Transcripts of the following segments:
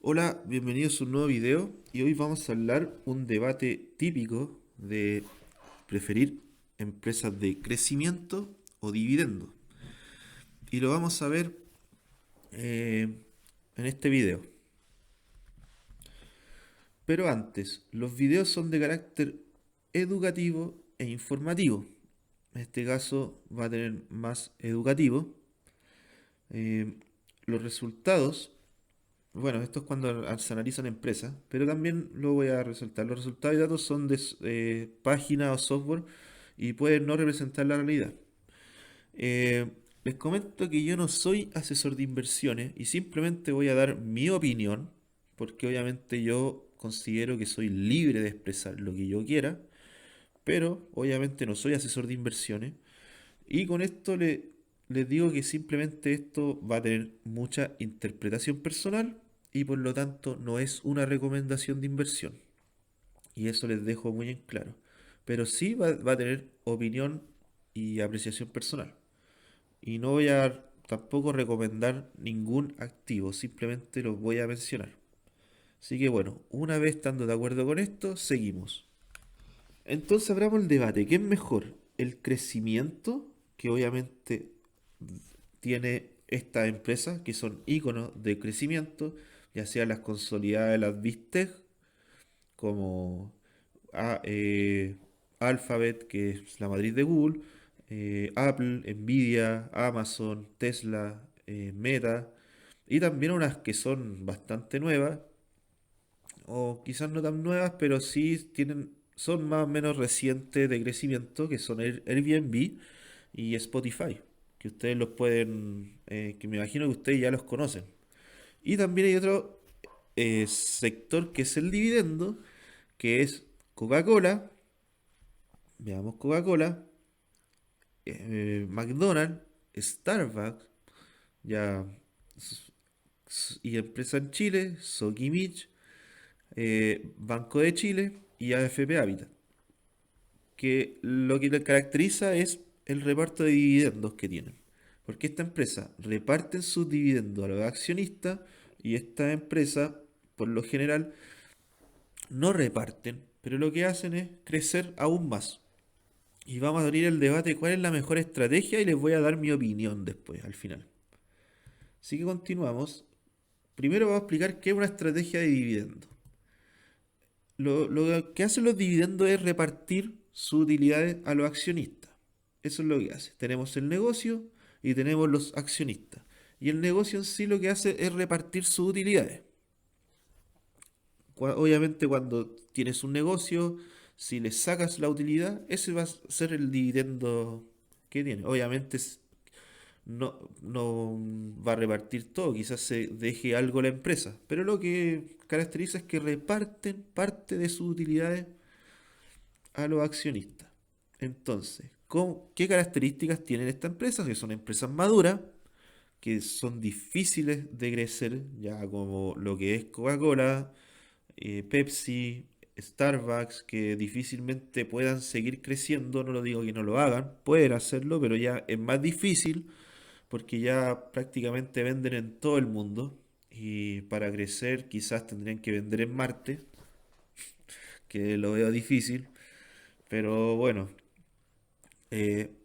Hola, bienvenidos a un nuevo video y hoy vamos a hablar un debate típico de preferir empresas de crecimiento o dividendo. Y lo vamos a ver en este video. Pero antes, los videos son de carácter educativo e informativo. En este caso va a tener más educativo. Eh, los resultados. Bueno, esto es cuando se analizan empresas, pero también lo voy a resaltar. Los resultados y datos son de páginas o software y pueden no representar la realidad. Eh, Les comento que yo no soy asesor de inversiones y simplemente voy a dar mi opinión, porque obviamente yo considero que soy libre de expresar lo que yo quiera, pero obviamente no soy asesor de inversiones. Y con esto les digo que simplemente esto va a tener mucha interpretación personal y por lo tanto no es una recomendación de inversión. Y eso les dejo muy en claro. Pero sí va a tener opinión y apreciación personal. Y no voy a tampoco recomendar ningún activo, simplemente los voy a mencionar. Así que bueno, una vez estando de acuerdo con esto, seguimos. Entonces abramos el debate. ¿Qué es mejor? ¿El crecimiento, que obviamente tiene estas empresas que son iconos de crecimiento, ya sea las consolidadas, las Big Tech, como a- eh, Alphabet, que es la matriz de Google, Apple, Nvidia, Amazon, Tesla, Meta, y también unas que son bastante nuevas, o quizás no tan nuevas, pero sí son más o menos recientes de crecimiento, que son Airbnb y Spotify, que ustedes los pueden, que me imagino que ustedes ya los conocen. Y también hay otro sector que es el dividendo, que es Coca-Cola, veamos Coca-Cola, McDonald's, Starbucks, ya, y empresa en Chile, Sokimich, Banco de Chile y AFP Habitat, que lo que le caracteriza es el reparto de dividendos que tienen. Porque esta empresa reparten sus dividendos a los accionistas y esta empresa, por lo general, no reparten, pero lo que hacen es crecer aún más. Y vamos a abrir el debate de cuál es la mejor estrategia y les voy a dar mi opinión después, al final. Así que continuamos. Primero vamos a explicar qué es una estrategia de dividendo. Lo que hacen los dividendos es repartir sus utilidades a los accionistas. Eso es lo que hace. Tenemos el negocio y tenemos los accionistas. Y el negocio en sí lo que hace es repartir sus utilidades. Obviamente cuando tienes un negocio, si le sacas la utilidad, ese va a ser el dividendo que tiene. Obviamente no va a repartir todo, quizás se deje algo la empresa, pero lo que caracteriza es que reparten parte de sus utilidades a los accionistas. Entonces, ¿qué características tienen estas empresas? Que son empresas maduras, que son difíciles de crecer, ya como lo que es Coca-Cola, Pepsi, Starbucks, que difícilmente puedan seguir creciendo, no lo digo que no lo hagan, pueden hacerlo, pero ya es más difícil porque ya prácticamente venden en todo el mundo y para crecer quizás tendrían que vender en Marte, que lo veo difícil, pero bueno,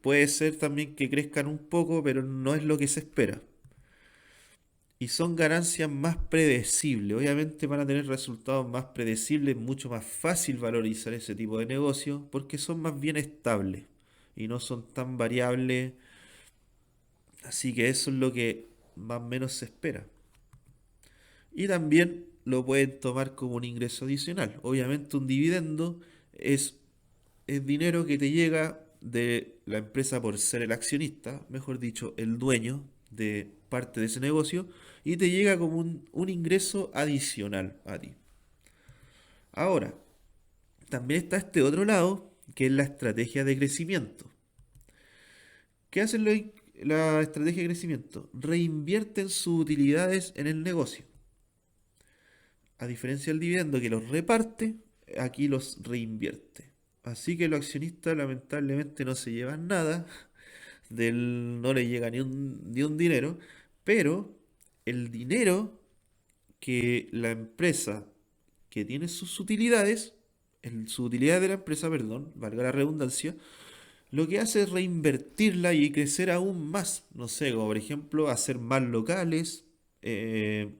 puede ser también que crezcan un poco, pero no es lo que se espera. Y son ganancias más predecibles. Obviamente van a tener resultados más predecibles, mucho más fácil valorizar ese tipo de negocio porque son más bien estables y no son tan variables. Así que eso es lo que más o menos se espera. Y también lo pueden tomar como un ingreso adicional. Obviamente un dividendo es dinero que te llega de la empresa por ser el accionista, mejor dicho, el dueño de parte de ese negocio, y te llega como un ingreso adicional a ti. Ahora, también está este otro lado, que es la estrategia de crecimiento. ¿Qué hacen la estrategia de crecimiento? Reinvierten sus utilidades en el negocio. A diferencia del dividendo que los reparte, aquí los reinvierte. Así que los accionistas lamentablemente no se llevan nada, no le llega ni un dinero, pero el dinero que la empresa que tiene sus utilidades, su utilidad de la empresa, perdón, valga la redundancia, lo que hace es reinvertirla y crecer aún más. No sé, como por ejemplo hacer más locales, eh,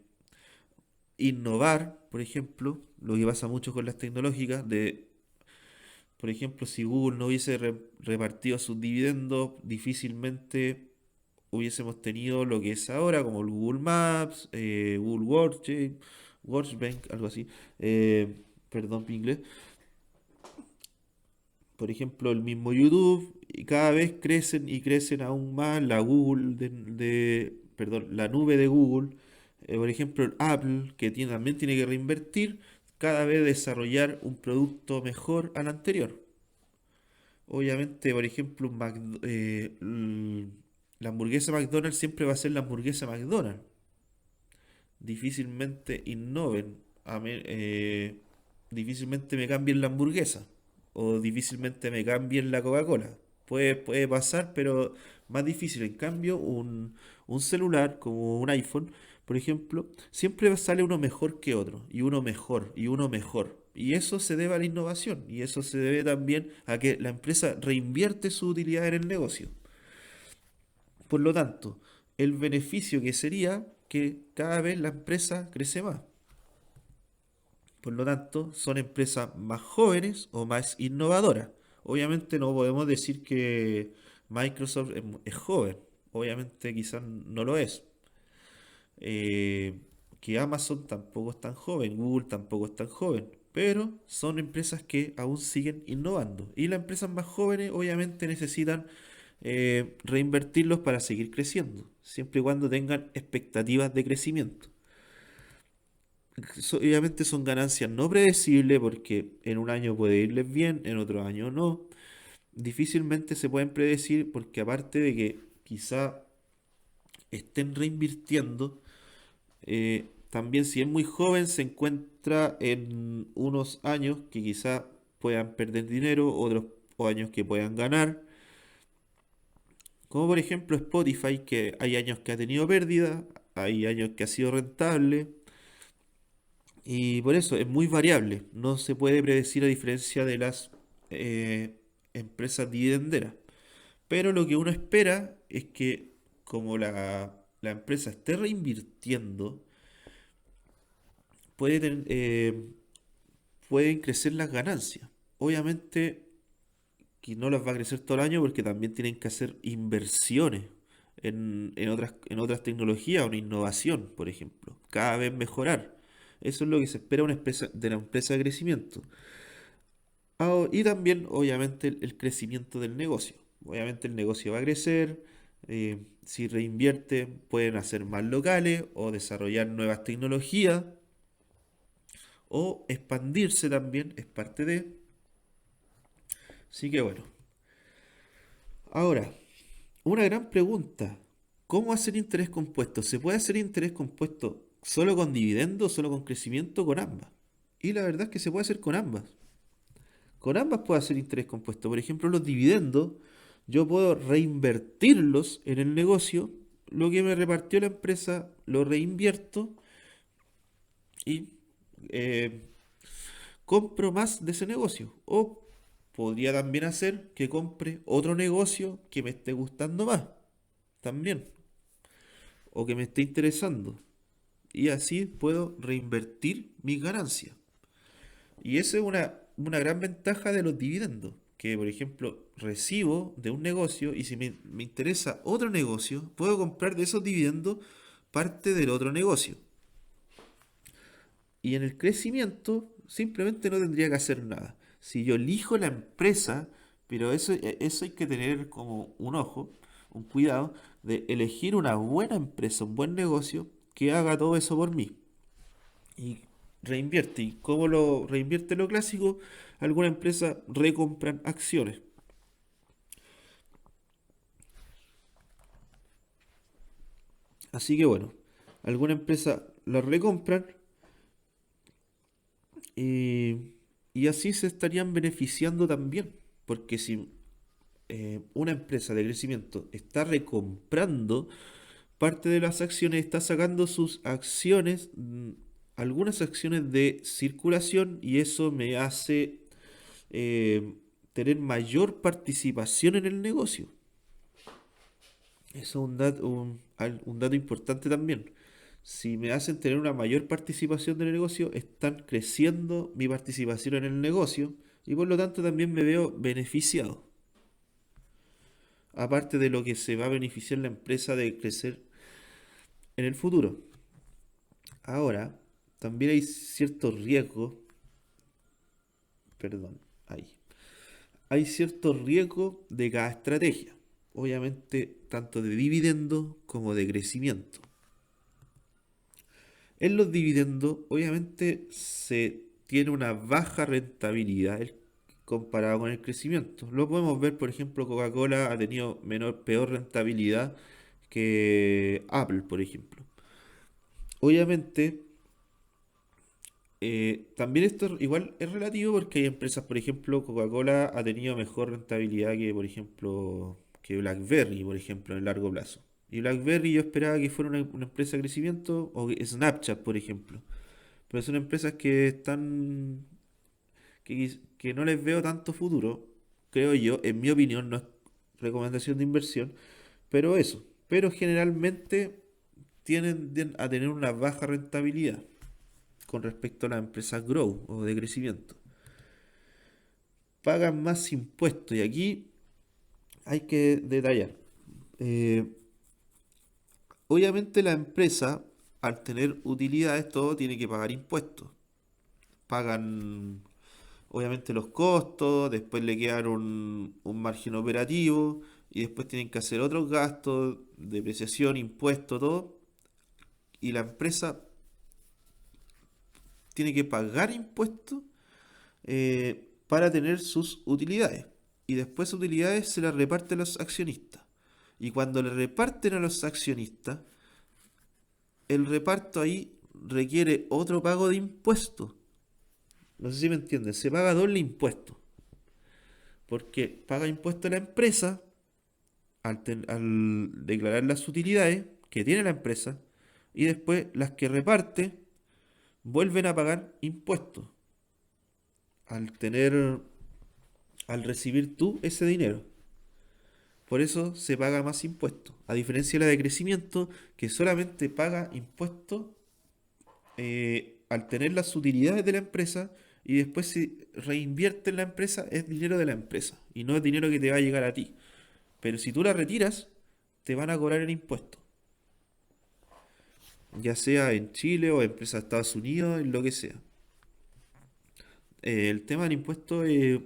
innovar, por ejemplo, lo que pasa mucho con las tecnológicas, por ejemplo, si Google no hubiese repartido sus dividendos, difícilmente hubiésemos tenido lo que es ahora, como el Google Maps, Google Worksbank, algo así. eh, Perdón, mi inglés. Por ejemplo, el mismo YouTube, y cada vez crecen y crecen aún más la Google perdón, la nube de Google. Por ejemplo, el Apple, que también tiene que reinvertir, cada vez desarrollar un producto mejor al anterior. Obviamente, por ejemplo, la hamburguesa McDonald's siempre va a ser la hamburguesa McDonald's. Difícilmente innoven, difícilmente me cambien la hamburguesa o difícilmente me cambien la Coca-Cola. Puede pasar, pero más difícil. En cambio, un celular como un iPhone, por ejemplo, siempre sale uno mejor que otro, y uno mejor, y uno mejor. Y eso se debe a la innovación, y eso se debe también a que la empresa reinvierte su utilidad en el negocio. Por lo tanto, el beneficio que sería que cada vez la empresa crece más. Por lo tanto, son empresas más jóvenes o más innovadoras. Obviamente no podemos decir que Microsoft es joven. Obviamente quizás no lo es. Que Amazon tampoco es tan joven, Google tampoco es tan joven. Pero son empresas que aún siguen innovando. Y las empresas más jóvenes obviamente necesitan reinvertirlos para seguir creciendo, siempre y cuando tengan expectativas de crecimiento. Obviamente son ganancias no predecibles porque en un año puede irles bien, en otro año no. Difícilmente se pueden predecir porque aparte de que quizá estén reinvirtiendo, también si es muy joven se encuentra en unos años que quizá puedan perder dinero, otros o años que puedan ganar. Como por ejemplo Spotify, que hay años que ha tenido pérdida, hay años que ha sido rentable. Y por eso es muy variable, no se puede predecir a diferencia de las empresas dividenderas. Pero lo que uno espera es que como la empresa esté reinvirtiendo, puede pueden crecer las ganancias. Obviamente que no las va a crecer todo el año porque también tienen que hacer inversiones en otras tecnologías o en innovación, por ejemplo. Cada vez mejorar. Eso es lo que se espera de una empresa de crecimiento. Y también, obviamente, el crecimiento del negocio. Obviamente el negocio va a crecer. Si reinvierte, pueden hacer más locales o desarrollar nuevas tecnologías o expandirse también, es parte de. Así que bueno. Ahora, una gran pregunta. ¿Cómo hacer interés compuesto? ¿Se puede hacer interés compuesto solo con dividendos, solo con crecimiento, con ambas? Y la verdad es que se puede hacer con ambas. Con ambas puedo hacer interés compuesto. Por ejemplo, los dividendos, yo puedo reinvertirlos en el negocio. Lo que me repartió la empresa, lo reinvierto y eh, compro más de ese negocio. O podría también hacer que compre otro negocio que me esté gustando más. También. O que me esté interesando. Y así puedo reinvertir mis ganancias. Y esa es una gran ventaja de los dividendos, que por ejemplo recibo de un negocio y si me interesa otro negocio, puedo comprar de esos dividendos parte del otro negocio. Y en el crecimiento simplemente no tendría que hacer nada. Si yo elijo la empresa, pero eso hay que tener como un ojo, un cuidado, de elegir una buena empresa, un buen negocio que haga todo eso por mí. Y reinvierte. ¿Y cómo lo reinvierte lo clásico? Alguna empresa recompran acciones. Así que bueno, alguna empresa las recompran y, y así se estarían beneficiando también. Porque si una empresa de crecimiento está recomprando parte de las acciones, está sacando sus acciones algunas acciones de circulación y eso me hace tener mayor participación en el negocio. Eso es un dato importante también. Si me hacen tener una mayor participación en el negocio, están creciendo mi participación en el negocio y por lo tanto también me veo beneficiado. Aparte de lo que se va a beneficiar la empresa de crecer en el futuro. Ahora, también hay ciertos riesgos, perdón, hay ciertos riesgos de cada estrategia. Obviamente, tanto de dividendo como de crecimiento. En los dividendos, obviamente, se tiene una baja rentabilidad comparado con el crecimiento. Lo podemos ver, por ejemplo, Coca-Cola ha tenido peor rentabilidad que Apple, por ejemplo. Obviamente, también esto igual es relativo porque hay empresas, por ejemplo, Coca-Cola ha tenido mejor rentabilidad que, por ejemplo, que BlackBerry, por ejemplo, en el largo plazo. Y BlackBerry yo esperaba que fuera una empresa de crecimiento, o Snapchat, por ejemplo. Pero son empresas que están, que no les veo tanto futuro, creo yo, en mi opinión, no es recomendación de inversión, pero eso. Pero generalmente tienden a tener una baja rentabilidad con respecto a las empresas grow o de crecimiento. Pagan más impuestos y aquí hay que detallar. Eh, Obviamente la empresa, al tener utilidades, todo tiene que pagar impuestos. Pagan obviamente los costos, después le quedan un margen operativo y después tienen que hacer otros gastos, depreciación, impuesto, todo. Y la empresa tiene que pagar impuestos para tener sus utilidades. Y después sus utilidades se las reparten a los accionistas. Y cuando le reparten a los accionistas, el reparto ahí requiere otro pago de impuestos. No sé si me entienden, se paga doble impuesto. Porque paga impuesto a la empresa al declarar las utilidades que tiene la empresa y después las que reparte vuelven a pagar impuestos al tener, al recibir tú ese dinero. Por eso se paga más impuestos. A diferencia de la de crecimiento, que solamente paga impuestos al tener las utilidades de la empresa y después si reinvierte en la empresa es dinero de la empresa y no es dinero que te va a llegar a ti. Pero si tú la retiras, te van a cobrar el impuesto. Ya sea en Chile o en empresas de Estados Unidos, en lo que sea. El tema del impuesto es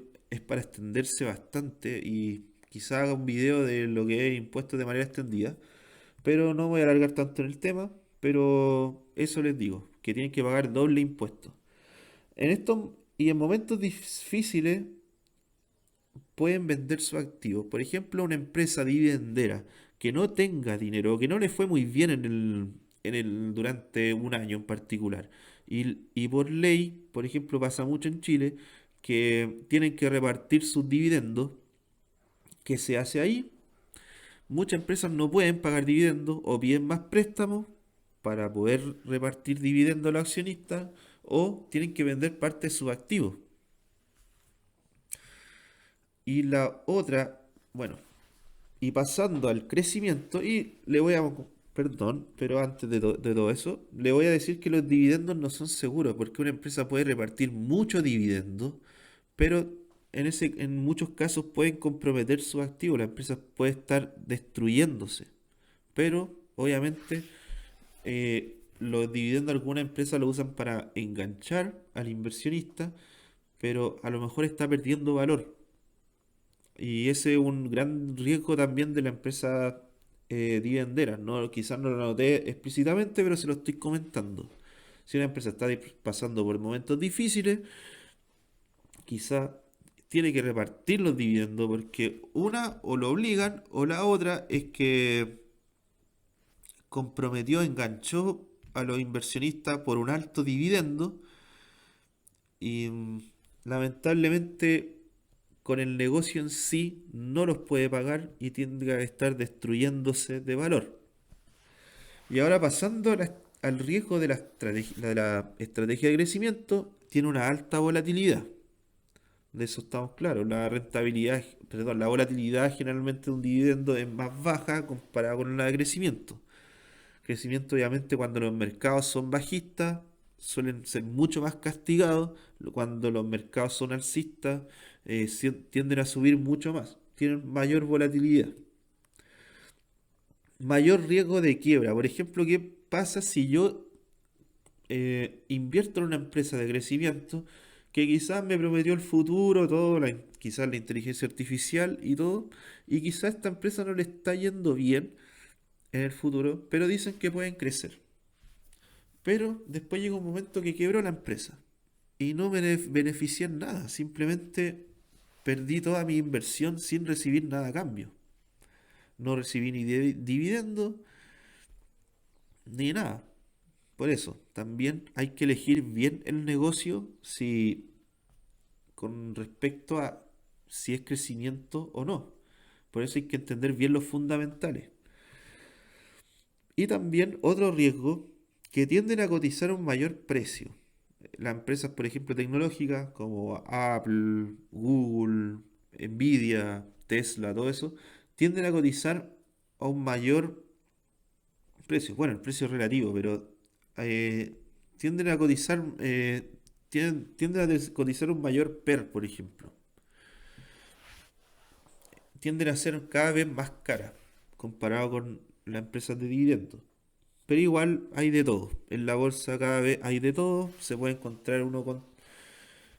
para extenderse bastante y quizá haga un video de lo que es impuestos de manera extendida, pero no voy a alargar tanto en el tema, pero eso les digo, que tienen que pagar doble impuesto. En estos y en momentos difíciles pueden vender sus activos. Por ejemplo, una empresa dividendera que no tenga dinero o que no le fue muy bien durante un año en particular. Y por ley, por ejemplo, pasa mucho en Chile, que tienen que repartir sus dividendos. ¿Qué se hace ahí? Muchas empresas no pueden pagar dividendos o piden más préstamos para poder repartir dividendos a los accionistas o tienen que vender parte de sus activos. Y la otra, bueno, y pasando al crecimiento, y le voy a, perdón, pero antes de todo eso, le voy a decir que los dividendos no son seguros, porque una empresa puede repartir mucho dividendo, pero en muchos casos pueden comprometer sus activos, la empresa puede estar destruyéndose, pero obviamente los dividendos de alguna empresa lo usan para enganchar al inversionista, pero a lo mejor está perdiendo valor. Y ese es un gran riesgo también de la empresa dividendera. No, quizás no lo noté explícitamente, pero se lo estoy comentando. Si una empresa está pasando por momentos difíciles, quizás tiene que repartir los dividendos porque una o lo obligan o la otra es que comprometió, enganchó a los inversionistas por un alto dividendo y lamentablemente con el negocio en sí no los puede pagar y tiende a estar destruyéndose de valor. Y ahora pasando al riesgo de la estrategia de crecimiento, tiene una alta volatilidad. De eso estamos claros. La rentabilidad, perdón, la volatilidad generalmente de un dividendo es más baja comparada con la de crecimiento. Crecimiento, obviamente, cuando los mercados son bajistas, suelen ser mucho más castigados. Cuando los mercados son alcistas, tienden a subir mucho más. Tienen mayor volatilidad. Mayor riesgo de quiebra. Por ejemplo, ¿qué pasa si yo invierto en una empresa de crecimiento que quizás me prometió el futuro, todo, quizás la inteligencia artificial y todo, y quizás esta empresa no le está yendo bien en el futuro, pero dicen que pueden crecer? Pero después llega un momento que quebró la empresa y no me beneficié en nada, simplemente perdí toda mi inversión sin recibir nada a cambio. No recibí ni dividendo ni nada. Por eso, también hay que elegir bien el negocio si con respecto a si es crecimiento o no. Por eso hay que entender bien los fundamentales. Y también otro riesgo que tienden a cotizar a un mayor precio. Las empresas, por ejemplo, tecnológicas como Apple, Google, Nvidia, Tesla, todo eso, tienden a cotizar a un mayor precio. Bueno, el precio es relativo, pero tienden a cotizar, tienden a cotizar un mayor PER, por ejemplo. Tienden a ser cada vez más caras comparado con las empresas de dividendos. Pero igual hay de todo. En la bolsa cada vez hay de todo. Se puede encontrar uno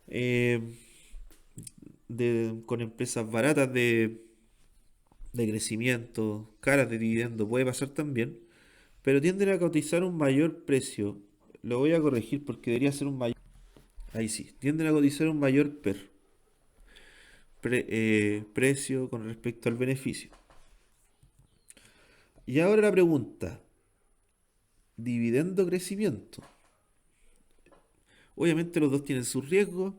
eh, con empresas baratas de crecimiento, caras de dividendo, puede pasar también. Pero tienden a cotizar un mayor precio. Lo voy a corregir porque debería ser un mayor. Ahí sí. Tienden a cotizar un mayor precio con respecto al beneficio. Y ahora la pregunta. Dividendo crecimiento. Obviamente los dos tienen sus riesgos,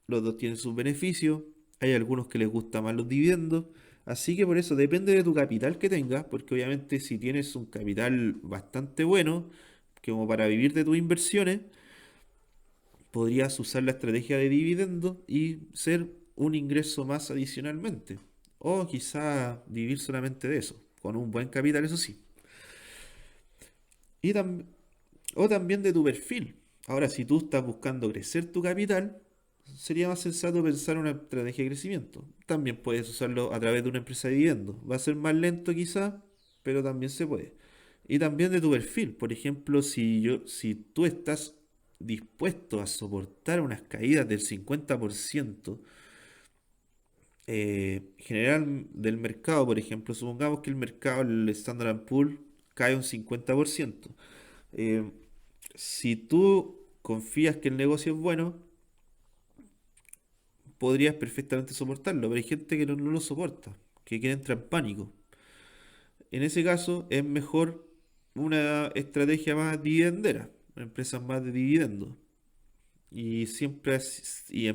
los dos tienen sus beneficios, hay algunos que les gustan más los dividendos, así que por eso depende de tu capital que tengas, porque obviamente si tienes un capital bastante bueno, que como para vivir de tus inversiones, podrías usar la estrategia de dividendo y ser un ingreso más adicionalmente. O quizá vivir solamente de eso, con un buen capital, eso sí. Y o también de tu perfil. Ahora, si tú estás buscando crecer tu capital, sería más sensato pensar en una estrategia de crecimiento. También puedes usarlo a través de una empresa de dividendos. Va a ser más lento quizás, pero también se puede. Y también de tu perfil. Por ejemplo, si tú estás dispuesto a soportar unas caídas del 50% general del mercado, por ejemplo, supongamos que el mercado, el Standard Poor's, cae un 50%. Eh, si tú confías que el negocio es bueno, podrías perfectamente soportarlo, pero hay gente que no lo soporta, que entra en pánico. En ese caso es mejor una estrategia más dividendera, una empresa más de dividendos. Y siempre, y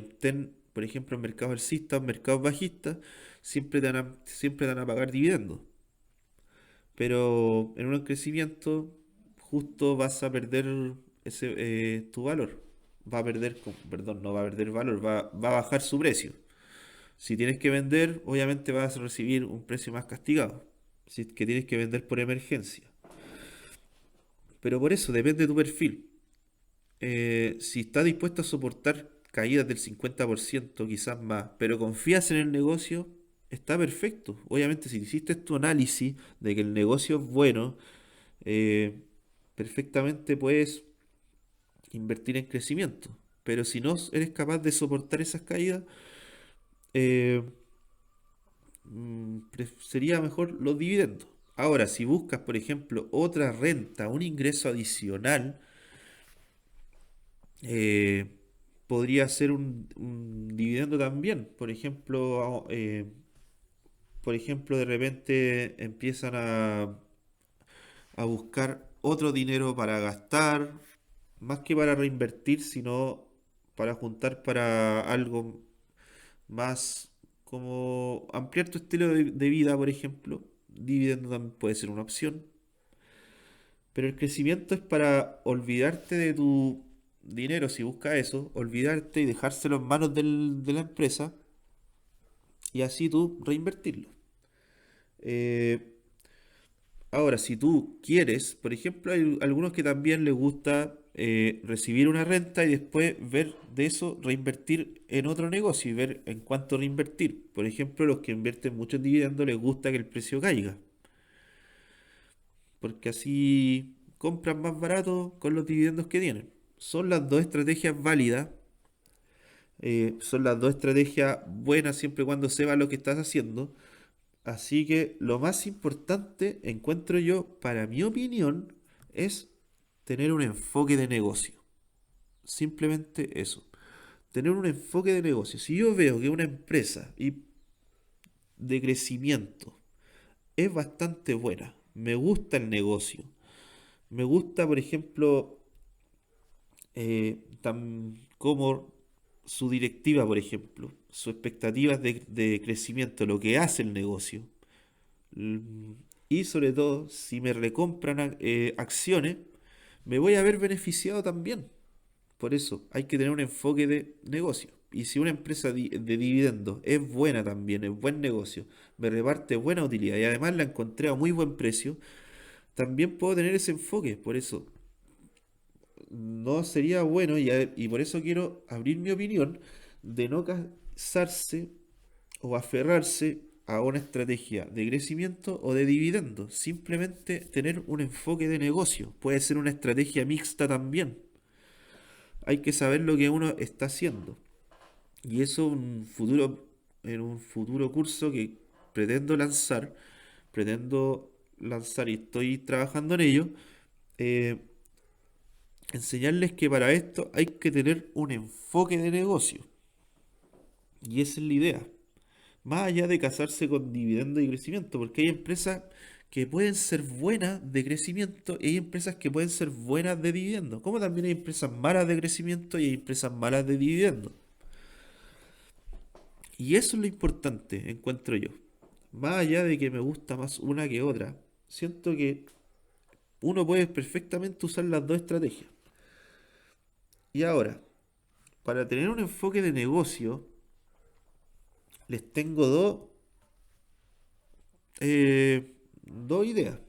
por ejemplo, en mercados alcistas, mercados bajistas, siempre te van a pagar dividendos. Pero en un crecimiento, justo vas a perder tu valor. Va a perder, perdón, no va a perder valor, va a bajar su precio. Si tienes que vender, obviamente vas a recibir un precio más castigado. Si es que tienes que vender por emergencia. Pero por eso depende de tu perfil. Si estás dispuesto a soportar caídas del 50%, quizás más, pero confías en el negocio, está perfecto. Obviamente, si hiciste tu análisis de que el negocio es bueno, eh, perfectamente puedes invertir en crecimiento. Pero si no eres capaz de soportar esas caídas, eh, sería mejor los dividendos. Ahora, si buscas, por ejemplo, otra renta, un ingreso adicional, eh, podría ser un dividendo también. Por ejemplo, de repente empiezan a buscar otro dinero para gastar, más que para reinvertir, sino para juntar para algo más como ampliar tu estilo de vida, por ejemplo. Dividendo también puede ser una opción. Pero el crecimiento es para olvidarte de tu dinero, si buscas eso, olvidarte y dejárselo en manos de la empresa y así tú reinvertirlo. Eh, Ahora, si tú quieres, por ejemplo, hay algunos que también les gusta recibir una renta y después ver de eso reinvertir en otro negocio y ver en cuánto reinvertir. Por ejemplo, los que invierten mucho en dividendos les gusta que el precio caiga, porque así compran más barato con los dividendos que tienen. Son las dos estrategias válidas, son las dos estrategias buenas siempre y cuando sepas lo que estás haciendo. Así que lo más importante, encuentro yo, para mi opinión, es tener un enfoque de negocio. Simplemente eso. Tener un enfoque de negocio. Si yo veo que una empresa de crecimiento es bastante buena, me gusta el negocio, me gusta, por ejemplo, como su directiva, por ejemplo, sus expectativas de crecimiento, lo que hace el negocio. Mm, Y sobre todo, si me recompran acciones, me voy a ver beneficiado también. Por eso hay que tener un enfoque de negocio. Y si una empresa de dividendos es buena también, es buen negocio, me reparte buena utilidad y además la encontré a muy buen precio, también puedo tener ese enfoque. Por eso no sería bueno y por eso quiero abrir mi opinión de no casarse o aferrarse a una estrategia de crecimiento o de dividendos. Simplemente tener un enfoque de negocio. Puede ser una estrategia mixta también. Hay que saber lo que uno está haciendo. Y eso en un futuro curso que pretendo lanzar, pretendo lanzar y estoy trabajando en ello, eh, enseñarles que para esto hay que tener un enfoque de negocio. Y esa es la idea. Más allá de casarse con dividendos y crecimiento, porque hay empresas que pueden ser buenas de crecimiento y hay empresas que pueden ser buenas de dividendos, como también hay empresas malas de crecimiento y hay empresas malas de dividendos. Y eso es lo importante, encuentro yo. Más allá de que me gusta más una que otra, siento que uno puede perfectamente usar las dos estrategias. Y ahora, para tener un enfoque de negocio, les tengo dos ideas.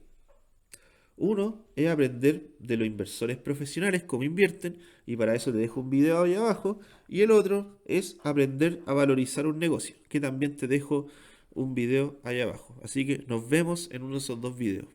Uno es aprender de los inversores profesionales cómo invierten y para eso te dejo un video ahí abajo. Y el otro es aprender a valorizar un negocio, que también te dejo un video ahí abajo. Así que nos vemos en uno de esos dos videos.